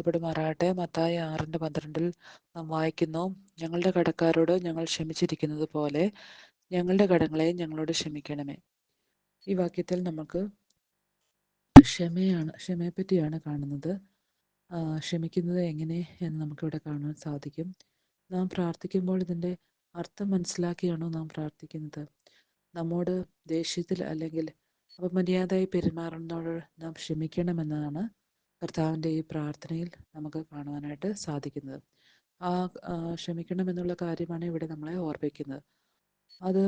മഹത്വപ്പെടുമാറാകട്ടെ. മത്തായി 6:12 നാം വായിക്കുന്നു, ഞങ്ങളുടെ കടക്കാരോട് ഞങ്ങൾ ക്ഷമിച്ചിരിക്കുന്നത് പോലെ ഞങ്ങളുടെ കടങ്ങളെ ഞങ്ങളോട് ക്ഷമിക്കണമേ. ഈ വാക്യത്തിൽ നമുക്ക് ക്ഷമയെപ്പറ്റിയാണ് കാണുന്നത്. ക്ഷമിക്കുന്നത് എങ്ങനെ എന്ന് നമുക്കിവിടെ കാണാൻ സാധിക്കും. നാം പ്രാർത്ഥിക്കുമ്പോൾ ഇതിൻ്റെ അർത്ഥം മനസ്സിലാക്കിയാണോ നാം പ്രാർത്ഥിക്കുന്നത്? നമ്മോട് ദേഷ്യത്തിൽ അല്ലെങ്കിൽ അപമര്യാദയായി പെരുമാറുന്നതോട് നാം ക്ഷമിക്കണമെന്നാണ് കർത്താവിൻ്റെ ഈ പ്രാർത്ഥനയിൽ നമുക്ക് കാണുവാനായിട്ട് സാധിക്കുന്നത്. ക്ഷമിക്കണമെന്നുള്ള കാര്യമാണ് ഇവിടെ നമ്മളെ ഓർമ്മിക്കുന്നത്. അത്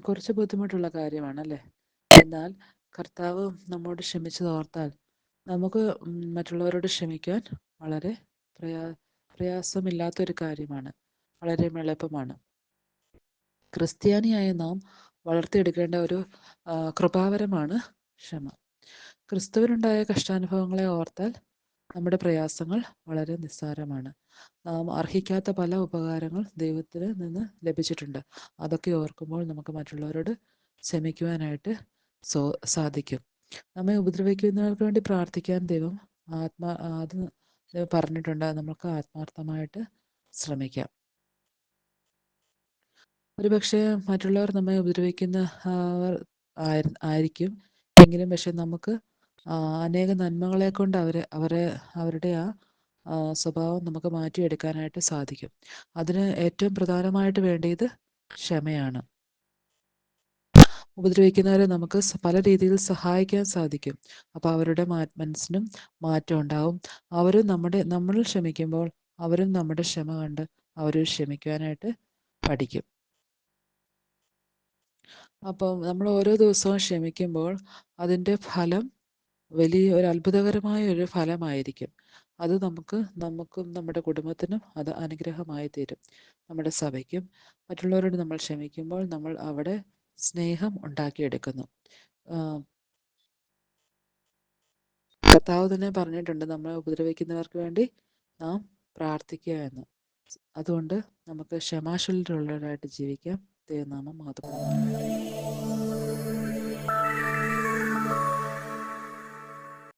കുറച്ച് ബുദ്ധിമുട്ടുള്ള കാര്യമാണ്, അല്ലേ? എന്നാൽ കർത്താവ് നമ്മോട് ക്ഷമിച്ചത് ഓർത്താൽ നമുക്ക് മറ്റുള്ളവരോട് ക്ഷമിക്കാൻ വളരെ പ്രയാസമില്ലാത്തൊരു കാര്യമാണ്, വളരെ എളുപ്പമാണ്. ക്രിസ്ത്യാനിയായ നാം വളർത്തിയെടുക്കേണ്ട ഒരു കൃപാവരമാണ് ക്ഷമ. ക്രിസ്തുവിനുണ്ടായ കഷ്ടാനുഭവങ്ങളെ ഓർത്താൽ നമ്മുടെ പ്രയാസങ്ങൾ വളരെ നിസ്സാരമാണ്. നാം അർഹിക്കാത്ത പല ഉപകാരങ്ങൾ ദൈവത്തിൽ നിന്ന് ലഭിച്ചിട്ടുണ്ട്. അതൊക്കെ ഓർക്കുമ്പോൾ നമുക്ക് മറ്റുള്ളവരോട് ക്ഷമിക്കുവാനായിട്ട് സാധിക്കും. നമ്മെ ഉപദ്രവിക്കുന്നവർക്ക് വേണ്ടി പ്രാർത്ഥിക്കാൻ ദൈവം അത് പറഞ്ഞിട്ടുണ്ട്. നമുക്ക് ആത്മാർത്ഥമായിട്ട് ശ്രമിക്കാം. ഒരുപക്ഷെ മറ്റുള്ളവർ നമ്മെ ഉപദ്രവിക്കുന്ന ആയിരിക്കും എങ്കിലും പക്ഷെ നമുക്ക് അനേക നന്മകളെ കൊണ്ട് അവരുടെ സ്വഭാവം നമുക്ക് മാറ്റിയെടുക്കാനായിട്ട് സാധിക്കും. അതിന് ഏറ്റവും പ്രധാനമായിട്ട് വേണ്ടിയത് ക്ഷമയാണ്. ഉപദ്രവിക്കുന്നവരെ നമുക്ക് പല രീതിയിൽ സഹായിക്കാൻ സാധിക്കും. അപ്പോൾ അവരുടെ മനസ്സിനും മാറ്റം ഉണ്ടാവും. അവരും നമ്മൾ ക്ഷമിക്കുമ്പോൾ അവരും നമ്മുടെ ക്ഷമ കണ്ട് അവരും ക്ഷമിക്കുവാനായിട്ട് പഠിക്കും. അപ്പം നമ്മൾ ഓരോ ദിവസവും ക്ഷമിക്കുമ്പോൾ അതിൻ്റെ ഫലം വലിയ ഒരു അത്ഭുതകരമായ ഒരു ഫലമായിരിക്കും. അത് നമുക്കും നമ്മുടെ കുടുംബത്തിനും അത് അനുഗ്രഹമായി തീരും. നമ്മുടെ സഭയ്ക്കും മറ്റുള്ളവരോട് നമ്മൾ ക്ഷമിക്കുമ്പോൾ നമ്മൾ അവിടെ സ്നേഹം ഉണ്ടാക്കിയെടുക്കുന്നു. കർത്താവ് തന്നെ പറഞ്ഞിട്ടുണ്ട്, നമ്മളെ ഉപദ്രവിക്കുന്നവർക്ക് വേണ്ടി നാം പ്രാർത്ഥിക്കുക എന്ന്. അതുകൊണ്ട് നമുക്ക് ക്ഷമാശീലരുള്ളവരായിട്ട് ജീവിക്കാം. ദൈവനാമം മഹത്വപ്പെടുമാറാകട്ടെ.